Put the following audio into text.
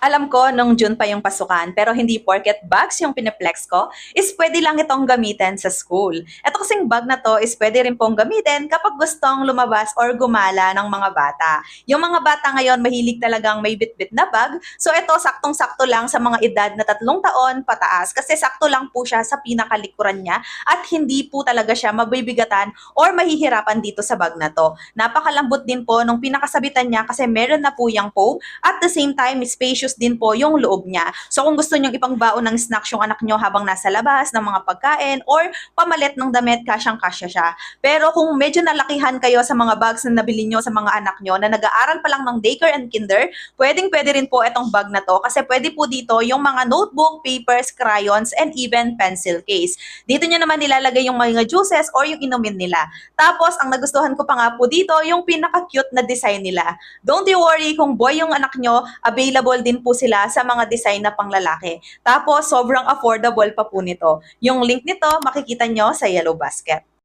Alam ko nung June pa yung pasukan, pero hindi porket bags yung piniplex ko, is pwede lang itong gamitin sa school. Ito kasing bag na to is pwede rin pong gamitin kapag gustong lumabas or gumala ng mga bata. Yung mga bata ngayon mahilig talagang may bitbit na bag, so ito saktong-sakto lang sa mga edad na 3 taon pataas kasi sakto lang po siya sa pinakalikuran niya at hindi po talaga siya mabibigatan or mahihirapan dito sa bag na to. Napakalambot din po nung pinakasabitan niya kasi meron na po yung foam at the same time spacious din po yung loob niya. So kung gusto nyong ipangbaon ng snacks yung anak nyo habang nasa labas ng mga pagkain or pamalit ng damit, kasyang-kasya siya. Pero kung medyo nalakihan kayo sa mga bags na nabili nyo sa mga anak nyo na nag-aaral pa lang ng daycare and kinder, pwedeng-pwede rin po itong bag na to kasi pwede po dito yung mga notebook, papers, crayons, and even pencil case. Dito nyo naman nilalagay yung mga juices or yung inumin nila. Tapos, ang nagustuhan ko pa nga po dito, yung pinaka-cute na design nila. Don't you worry kung boy yung anak nyo, available din po sila sa mga design na panglalaki. Tapos, sobrang affordable pa po nito. Yung link nito, makikita nyo sa Yellow Basket.